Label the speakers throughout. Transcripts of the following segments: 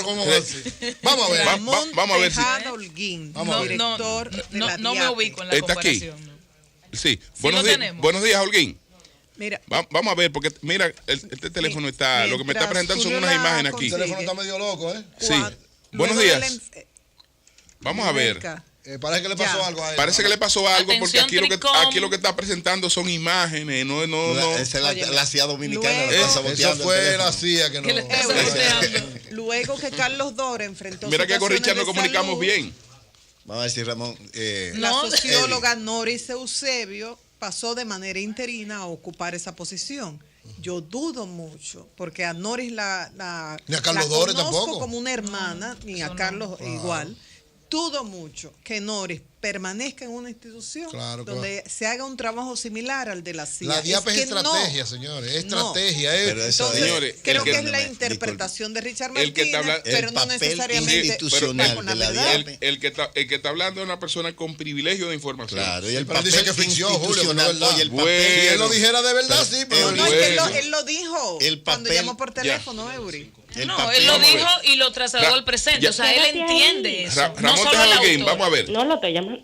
Speaker 1: ¿cómo va así? Vamos a ver.
Speaker 2: Vamos a ver si...
Speaker 3: Holguín,
Speaker 2: director
Speaker 3: no me ubico en la
Speaker 2: está
Speaker 3: comparación.
Speaker 2: Aquí. Sí. Buenos días, Holguín.
Speaker 3: Mira,
Speaker 2: vamos a ver, porque mira, este teléfono está... Lo que me está presentando son unas imágenes aquí.
Speaker 1: El teléfono está medio loco, ¿eh?
Speaker 2: Sí. Buenos días. Vamos a ver.
Speaker 1: Parece que le pasó algo a él.
Speaker 2: Parece que le pasó algo.
Speaker 3: Atención,
Speaker 2: porque aquí lo que está presentando son imágenes. No.
Speaker 4: Esa es la CIA dominicana.
Speaker 1: Eso fue la CIA que no.
Speaker 3: Luego que Carlos Dora enfrentó.
Speaker 2: Mira que con Richard nos comunicamos bien.
Speaker 4: Vamos a ver si Ramón.
Speaker 3: La socióloga Noris Eusebio pasó de manera interina a ocupar esa posición. Yo dudo mucho, porque a Noris ni a Carlos Dora tampoco como una hermana, ni a Carlos igual. Dudo mucho que Noris permanezca en una institución donde se haga un trabajo similar al de la CIA.
Speaker 1: La DIAP es estrategia, señores. Es estrategia. Entonces,
Speaker 3: señores, creo que es la interpretación de Richard Martínez, pero no necesariamente
Speaker 4: institucional de la DIAP.
Speaker 2: El que está hablando es una persona con privilegio de información.
Speaker 4: Claro, y el
Speaker 1: papel dice que ficción, Julio,
Speaker 4: y el
Speaker 1: papel, si él lo dijera de verdad, sí, pero
Speaker 3: no, él lo dijo cuando llamó por teléfono, Eury.
Speaker 5: No, él lo dijo y lo trasladó al presente. O sea, él entiende eso.
Speaker 2: Ramón Tejada Holguín, vamos a ver.
Speaker 5: No lo estoy llamando.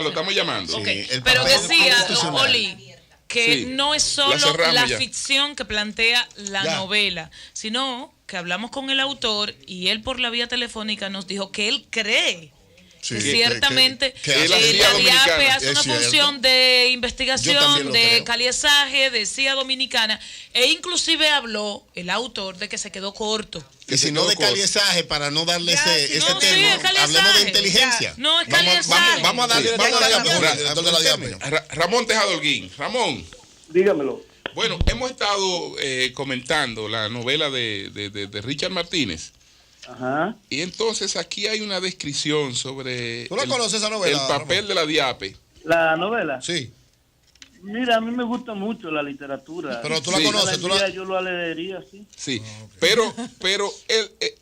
Speaker 2: Lo estamos llamando.
Speaker 5: Okay. Pero decía, Oli, que no es solo la ficción que plantea la novela, sino que hablamos con el autor y él por la vía telefónica nos dijo que él cree que ciertamente la DIAP hace una función de investigación, de caliezaje, de CIA dominicana, e inclusive habló el autor de que se quedó corto.
Speaker 4: Y si no de caliezaje, para no darle ese término, hablemos de inteligencia.
Speaker 5: No, es caliezaje.
Speaker 2: Vamos a darle Ramón Tejada Holguín. Ramón.
Speaker 6: Dígamelo.
Speaker 2: Bueno, hemos estado comentando la novela de Richard Martínez.
Speaker 6: Ajá.
Speaker 2: Y entonces aquí hay una descripción sobre
Speaker 1: ¿Tú no conoces esa novela,
Speaker 2: el papel
Speaker 1: Ramón?
Speaker 2: de la DIAP.
Speaker 6: ¿La novela?
Speaker 1: Sí.
Speaker 6: Mira, a mí me gusta mucho la literatura.
Speaker 1: Pero tú la conoces.
Speaker 6: Yo la leería, sí.
Speaker 2: Sí, pero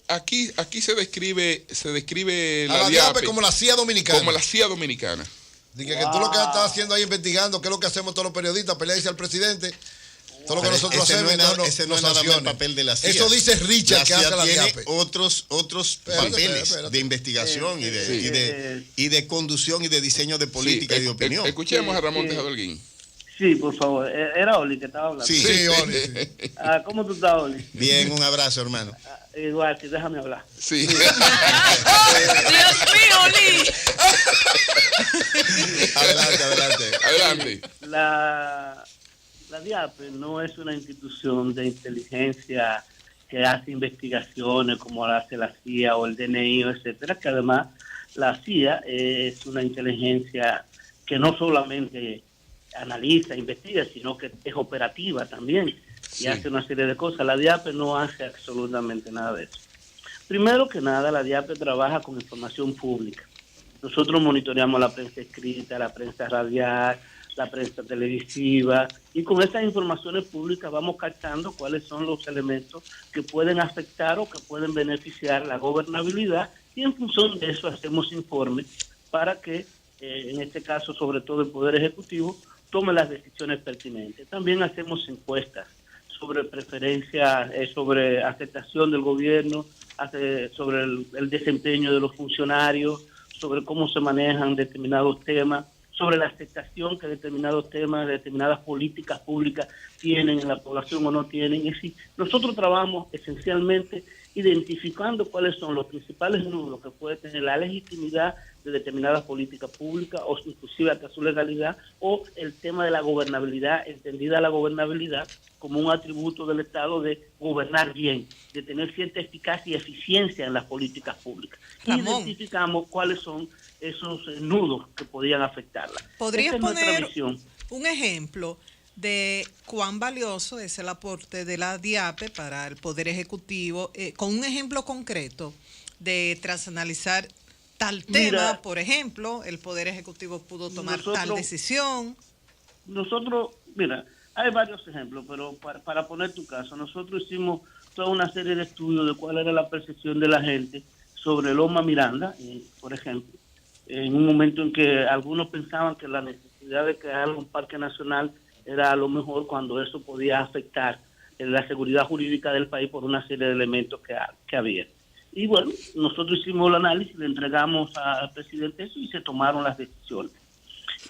Speaker 2: aquí se describe
Speaker 1: la DIAP como la CIA dominicana.
Speaker 2: Como la CIA dominicana.
Speaker 1: Dije que tú lo que estás haciendo ahí investigando, qué es lo que hacemos todos los periodistas, pelearse al presidente. Todo lo que nosotros hacemos,
Speaker 4: ese no es nada más el papel de la CIA.
Speaker 1: Eso dice Richard, que hace la DIAP.
Speaker 4: Otros papeles de investigación y de conducción y de diseño de política y de opinión.
Speaker 2: Escuchemos a Ramón Tejada Holguín.
Speaker 6: Sí, por favor. Era Oli que estaba hablando.
Speaker 4: Sí,
Speaker 1: Oli.
Speaker 6: ¿Cómo tú estás, Oli?
Speaker 4: Bien, un abrazo, hermano.
Speaker 6: Igual, sí, déjame hablar.
Speaker 2: Sí.
Speaker 5: Dios mío, Oli.
Speaker 2: Adelante.
Speaker 6: La DIAP no es una institución de inteligencia que hace investigaciones como la hace la CIA o el DNI, etcétera, que además la CIA es una inteligencia que no solamente analiza, investiga, sino que es operativa también y hace una serie de cosas. La DIAP no hace absolutamente nada de eso. Primero que nada, la DIAP trabaja con información pública. Nosotros monitoreamos la prensa escrita, la prensa radial, la prensa televisiva, y con estas informaciones públicas vamos captando cuáles son los elementos que pueden afectar o que pueden beneficiar la gobernabilidad, y en función de eso hacemos informes para que, en este caso sobre todo el Poder Ejecutivo, tome las decisiones pertinentes. También hacemos encuestas sobre preferencia, sobre aceptación del gobierno, sobre el desempeño de los funcionarios, sobre cómo se manejan determinados temas, sobre la aceptación que determinados temas, determinadas políticas públicas tienen en la población o no tienen. Es decir, nosotros trabajamos esencialmente identificando cuáles son los principales nudos que puede tener la legitimidad de determinadas políticas públicas o inclusive hasta su legalidad, o el tema de la gobernabilidad, entendida la gobernabilidad como un atributo del Estado de gobernar bien, de tener cierta eficacia y eficiencia en las políticas públicas.
Speaker 3: Ramón,
Speaker 6: identificamos cuáles son esos nudos que podían afectarla.
Speaker 3: ¿Podrías poner un ejemplo de cuán valioso es el aporte de la DIAP para el Poder Ejecutivo, con un ejemplo concreto de tras analizar tal tema? Por ejemplo, el Poder Ejecutivo pudo tomar tal decisión.
Speaker 6: Nosotros, mira, hay varios ejemplos, pero para poner tu caso, nosotros hicimos toda una serie de estudios de cuál era la percepción de la gente sobre Loma Miranda, por ejemplo, en un momento en que algunos pensaban que la necesidad de crear un parque nacional era a lo mejor, cuando eso podía afectar la seguridad jurídica del país por una serie de elementos que había. Y bueno, nosotros hicimos el análisis, le entregamos al presidente eso y se tomaron las decisiones.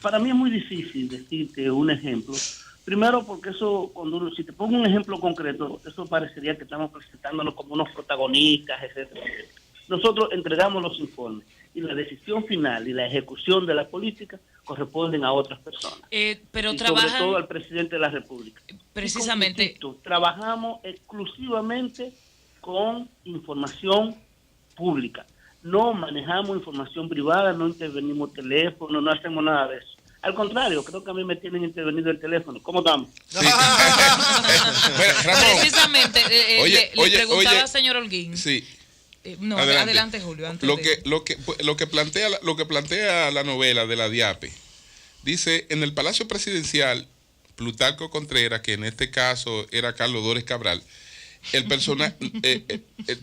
Speaker 6: Para mí es muy difícil decirte un ejemplo. Primero porque eso, si te pongo un ejemplo concreto, eso parecería que estamos presentándonos como unos protagonistas, etcétera. Nosotros entregamos los informes y la decisión final y la ejecución de la política corresponden a otras personas.
Speaker 5: Pero
Speaker 6: y sobre todo al presidente de la República.
Speaker 5: Precisamente.
Speaker 6: Trabajamos exclusivamente con información pública. No manejamos información privada, no intervenimos teléfono, no hacemos nada de eso. Al contrario, creo que a mí me tienen intervenido el teléfono. ¿Cómo estamos?
Speaker 2: Sí. Ramón,
Speaker 5: precisamente, le preguntaba al señor Holguín.
Speaker 2: Sí.
Speaker 5: No, adelante Julio.
Speaker 2: Lo que plantea la novela de la DIAPE, dice, en el Palacio Presidencial, Plutarco Contreras, que en este caso era Carlos Dores Cabral, el personaje,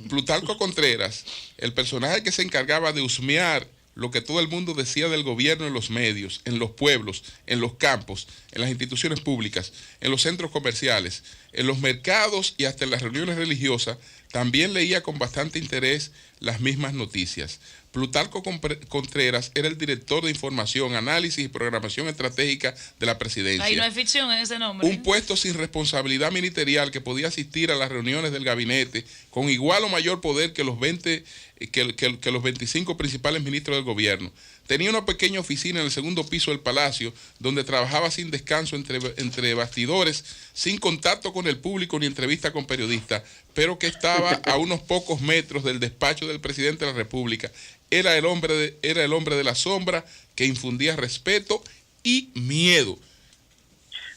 Speaker 2: Plutarco Contreras, el personaje que se encargaba de husmear lo que todo el mundo decía del gobierno en los medios, en los pueblos, en los campos, en las instituciones públicas, en los centros comerciales, en los mercados y hasta en las reuniones religiosas, también leía con bastante interés las mismas noticias. Plutarco Contreras era el director de información, análisis y programación estratégica de la presidencia.
Speaker 5: Ahí no hay ficción en ese nombre.
Speaker 2: Un puesto sin responsabilidad ministerial que podía asistir a las reuniones del gabinete con igual o mayor poder que los 25 principales ministros del gobierno. Tenía una pequeña oficina en el segundo piso del palacio donde trabajaba sin descanso entre bastidores, sin contacto con el público ni entrevista con periodistas, pero que estaba a unos pocos metros del despacho del presidente de la República. Era el hombre de la sombra que infundía respeto y miedo.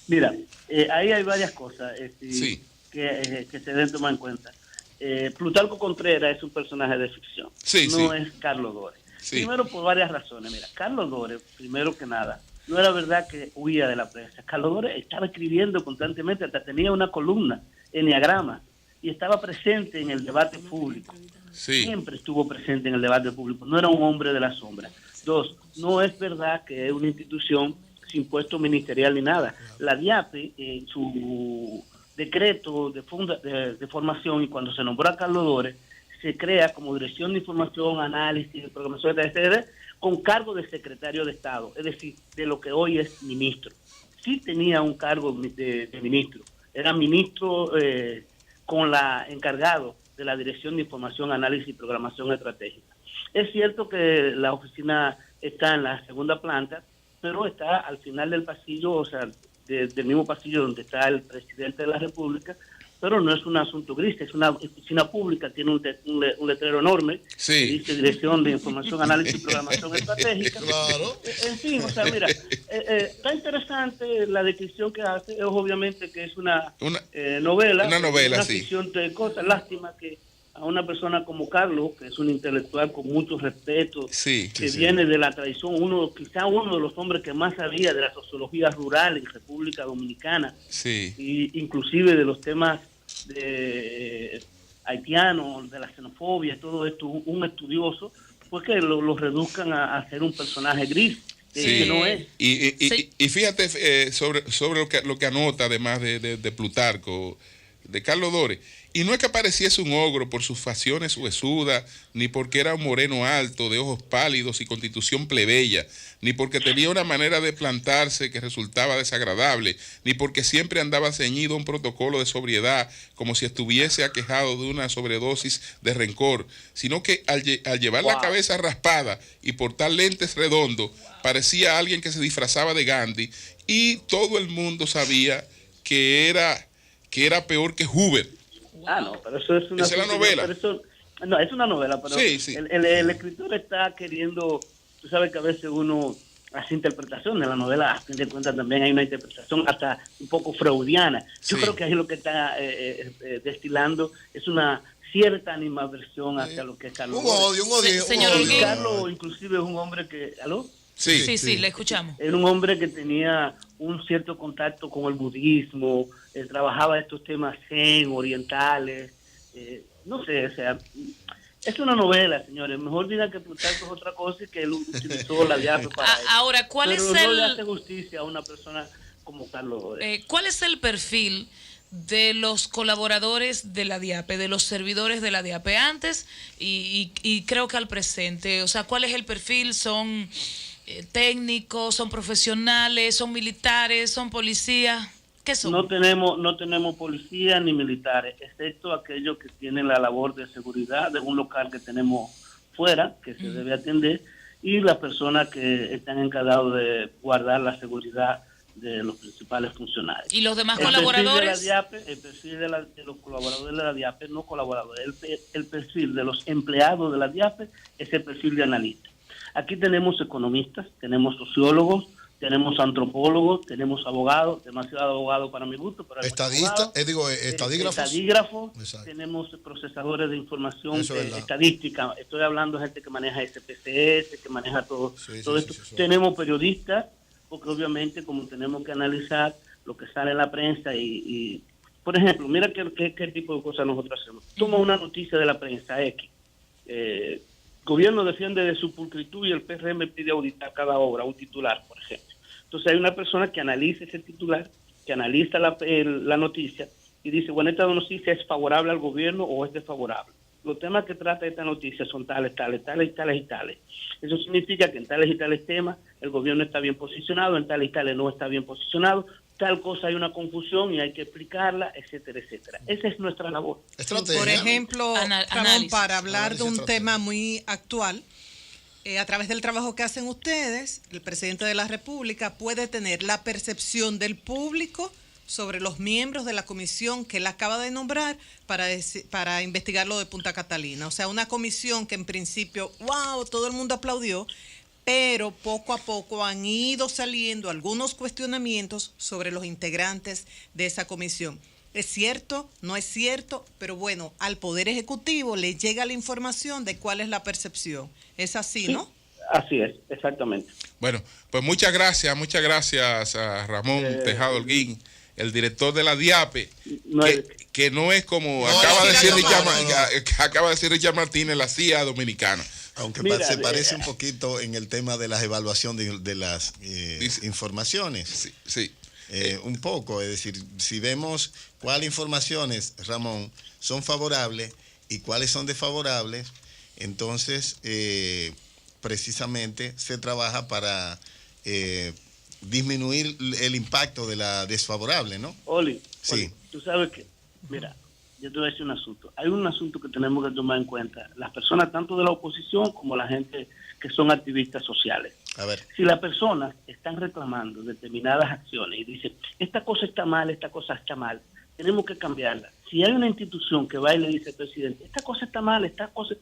Speaker 6: Mira, ahí hay varias cosas
Speaker 2: sí.
Speaker 6: que se deben tomar en cuenta. Plutarco Contreras es un personaje de ficción, no es Carlos Dores. Sí. Primero por varias razones. Mira, Carlos Dores, primero que nada, no era verdad que huía de la prensa. Carlos Dores estaba escribiendo constantemente, hasta tenía una columna, Enneagrama, y estaba presente en el debate público.
Speaker 2: Sí.
Speaker 6: Siempre estuvo presente en el debate público. No era un hombre de la sombra. Dos, no es verdad que es una institución sin puesto ministerial ni nada. La DIAPE, en su decreto de formación, y cuando se nombró a Carlos Dores, se crea como Dirección de Información, Análisis, Programación, etc., con cargo de secretario de Estado, es decir, de lo que hoy es ministro. Sí tenía un cargo de ministro, era ministro encargado de la Dirección de Información, Análisis y Programación Estratégica. Es cierto que la oficina está en la segunda planta, pero está al final del pasillo, o sea, del mismo pasillo donde está el presidente de la República, pero no es un asunto gris, es una oficina pública, tiene un letrero enorme,
Speaker 2: sí,
Speaker 6: que dice Dirección de Información, Análisis y Programación Estratégica.
Speaker 1: Claro.
Speaker 6: En fin, o sea, mira, está interesante la descripción que hace, es obviamente que es una novela, una ficción de cosas. Lástima que a una persona como Carlos, que es un intelectual con mucho respeto, viene de la tradición, quizá uno de los hombres que más sabía de la sociología rural en República Dominicana, y inclusive de los temas de haitianos, de la xenofobia, todo esto, un estudioso, pues que lo reduzcan a ser un personaje gris. Que no es.
Speaker 2: Y fíjate sobre lo que anota, además de Plutarco, de Carlos Dores. Y no es que pareciese un ogro por sus facciones huesudas, ni porque era un moreno alto, de ojos pálidos y constitución plebeya, ni porque tenía una manera de plantarse que resultaba desagradable, ni porque siempre andaba ceñido a un protocolo de sobriedad, como si estuviese aquejado de una sobredosis de rencor, sino que al llevar la cabeza raspada y portar lentes redondos, parecía alguien que se disfrazaba de Gandhi, y todo el mundo sabía que era peor que Hoover.
Speaker 6: No, pero eso es una...
Speaker 2: ¿Esa es la novela?
Speaker 6: No, es una novela, pero
Speaker 2: sí.
Speaker 6: El escritor está queriendo... Tú sabes que a veces uno hace interpretación de la novela, a fin de cuentas también hay una interpretación hasta un poco freudiana. Yo creo que ahí lo que está destilando es una cierta animadversión hacia lo que es Carlos.
Speaker 1: Un odio.
Speaker 5: Señor Holguín.
Speaker 6: Carlos inclusive es un hombre que... ¿Aló?
Speaker 5: Sí, le escuchamos.
Speaker 6: Era un hombre que tenía un cierto contacto con el budismo, trabajaba estos temas zen, orientales, no sé, o sea, es una novela, señores. Mejor diga que Plutarco es otra cosa y que él utilizó la DIAPE para eso.
Speaker 5: Ahora, ¿cuál
Speaker 6: Pero
Speaker 5: es
Speaker 6: no le hace justicia a una persona como Carlos Dores.
Speaker 5: ¿Cuál es el perfil de los colaboradores de la DIAPE, de los servidores de la DIAPE antes y creo que al presente? O sea, ¿cuál es el perfil? ¿Son técnicos, son profesionales, son militares, son policías? ¿Qué son?
Speaker 6: No tenemos policías ni militares, excepto aquellos que tienen la labor de seguridad de un local que tenemos fuera, que se debe atender, y las personas que están encargados de guardar la seguridad de los principales funcionarios.
Speaker 5: ¿Y los demás colaboradores?
Speaker 6: El perfil de los colaboradores de la DIAPE, no colaboradores, el perfil de los empleados de la DIAPE es el perfil de analista. Aquí tenemos economistas, tenemos sociólogos, tenemos antropólogos, tenemos abogados, demasiado abogados para mi gusto, pero
Speaker 1: estadígrafos,
Speaker 6: tenemos procesadores de información estadística, estoy hablando de gente que maneja SPSS, que maneja todo esto. Tenemos periodistas, porque obviamente como tenemos que analizar lo que sale en la prensa y por ejemplo, mira qué tipo de cosas nosotros hacemos. Toma una noticia de la prensa X, gobierno defiende de su pulcritud y el PRM pide auditar cada obra, un titular, por ejemplo. Entonces hay una persona que analiza ese titular, que analiza la noticia y dice, bueno, esta noticia es favorable al gobierno o es desfavorable. Los temas que trata esta noticia son tales. Eso significa que en tales y tales temas el gobierno está bien posicionado, en tales y tales no está bien posicionado, tal cosa hay una confusión y hay que explicarla, etcétera, etcétera. Esa es nuestra labor.
Speaker 3: Por ejemplo, Ramón, para hablar de un tema muy actual, a través del trabajo que hacen ustedes, el presidente de la República puede tener la percepción del público sobre los miembros de la comisión que él acaba de nombrar para investigar lo de Punta Catalina. O sea, una comisión que en principio, wow, todo el mundo aplaudió, pero poco a poco han ido saliendo algunos cuestionamientos sobre los integrantes de esa comisión. ¿Es cierto? ¿No es cierto? Pero bueno, al Poder Ejecutivo le llega la información de cuál es la percepción. Es así, ¿no?
Speaker 6: Sí, así es, exactamente.
Speaker 2: Bueno, pues muchas gracias a Ramón Tejado Holguín, el director de la DIAPE, que no es como acaba de decir Richard Martínez, la CIA dominicana.
Speaker 4: Aunque se parece un poquito en el tema de las evaluaciones de las informaciones.
Speaker 2: Sí.
Speaker 4: Un poco, es decir, si vemos cuáles informaciones, Ramón, son favorables y cuáles son desfavorables, entonces precisamente se trabaja para disminuir el impacto de la desfavorable, ¿no?
Speaker 6: Oli,
Speaker 4: sí.
Speaker 6: Tú sabes que, mira, yo te voy a decir un asunto. Hay un asunto que tenemos que tomar en cuenta, las personas tanto de la oposición como la gente que son activistas sociales.
Speaker 4: A ver.
Speaker 6: Si las personas están reclamando determinadas acciones y dicen, esta cosa está mal, tenemos que cambiarla. Si hay una institución que va y le dice al presidente, esta cosa está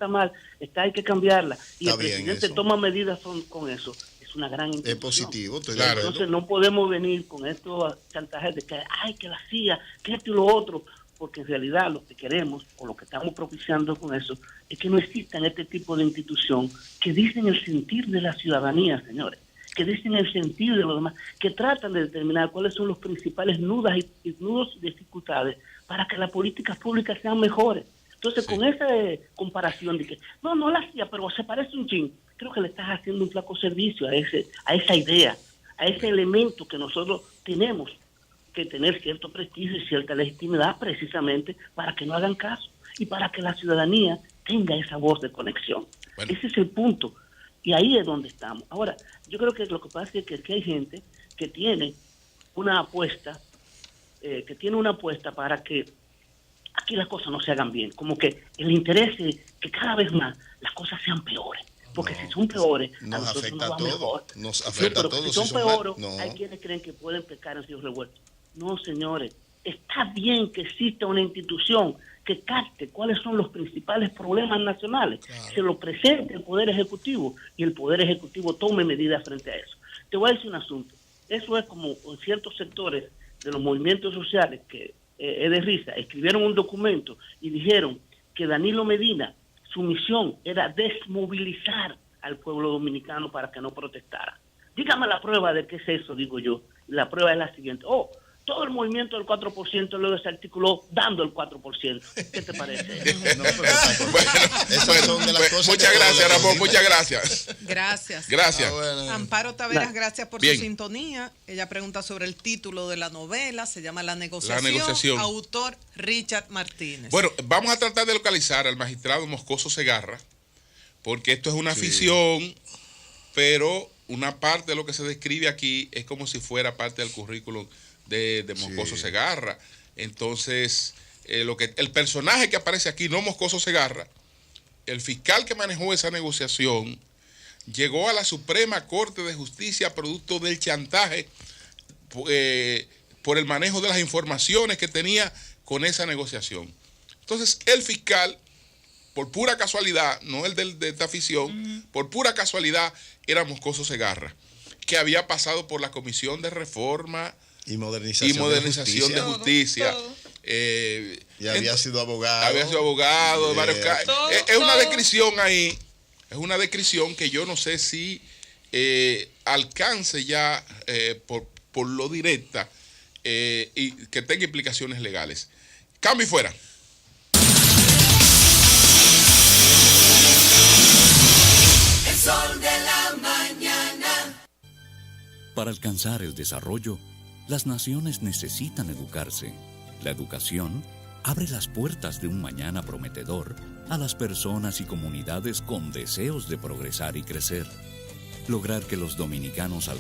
Speaker 6: mal, hay que cambiarla, y el presidente toma medidas con eso, es una gran institución.
Speaker 4: Es positivo,
Speaker 6: claro. Entonces no podemos venir con estos chantajes de que la CIA, que esto y lo otro, porque en realidad lo que queremos o lo que estamos propiciando con eso es que no existan este tipo de institución que dicen el sentir de la ciudadanía, señores, que dicen el sentir de los demás, que tratan de determinar cuáles son los principales nudos y dificultades para que las políticas públicas sean mejores. Entonces, con esa comparación de que no la hacía, pero se parece un chin, creo que le estás haciendo un flaco servicio a esa idea, a ese elemento que nosotros tenemos que tener cierto prestigio y cierta legitimidad precisamente para que no hagan caso y para que la ciudadanía tenga esa voz de conexión. Bueno. Ese es el punto. Y ahí es donde estamos. Ahora, yo creo que lo que pasa es que aquí hay gente que tiene una apuesta, para que aquí las cosas no se hagan bien. Como que el interés es que cada vez más las cosas sean peores. Porque si son peores, a nosotros nos va mejor.
Speaker 4: Nos afecta a todos.
Speaker 6: Si son peores, hay quienes creen que pueden pecar en ríos revueltos. No, señores, está bien que exista una institución que capte cuáles son los principales problemas nacionales, claro. Se lo presente el Poder Ejecutivo y el Poder Ejecutivo tome medidas frente a eso. Te voy a decir un asunto, eso es como en ciertos sectores de los movimientos sociales que es de risa, escribieron un documento y dijeron que Danilo Medina, su misión era desmovilizar al pueblo dominicano para que no protestara. Dígame la prueba de qué es eso, digo yo. La prueba es la siguiente. todo el movimiento del 4% lo desarticuló dando el 4%. ¿Qué te parece?
Speaker 2: Muchas gracias, Ramón, muchas gracias.
Speaker 3: Gracias. Amparo Taveras, gracias por su sintonía. Ella pregunta sobre el título de la novela, se llama La negociación. Autor Richard Martínez.
Speaker 2: Bueno, vamos a tratar de localizar al magistrado Moscoso Segarra, porque esto es una ficción, pero una parte de lo que se describe aquí es como si fuera parte del currículum de Moscoso Segarra. Entonces, el personaje que aparece aquí, no Moscoso Segarra, el fiscal que manejó esa negociación, llegó a la Suprema Corte de Justicia producto del chantaje por el manejo de las informaciones que tenía con esa negociación. Entonces, el fiscal, por pura casualidad, no el de esta ficción, por pura casualidad, era Moscoso Segarra, que había pasado por la Comisión de Reforma y Modernización de Justicia.
Speaker 4: Y había sido abogado.
Speaker 2: En varios casos. Es una descripción ahí, es una descripción que yo no sé si alcance ya por lo directa y que tenga implicaciones legales. Cambio y fuera.
Speaker 7: El sol de la mañana.
Speaker 8: Para alcanzar el desarrollo, las naciones necesitan educarse. La educación abre las puertas de un mañana prometedor a las personas y comunidades con deseos de progresar y crecer. Lograr que los dominicanos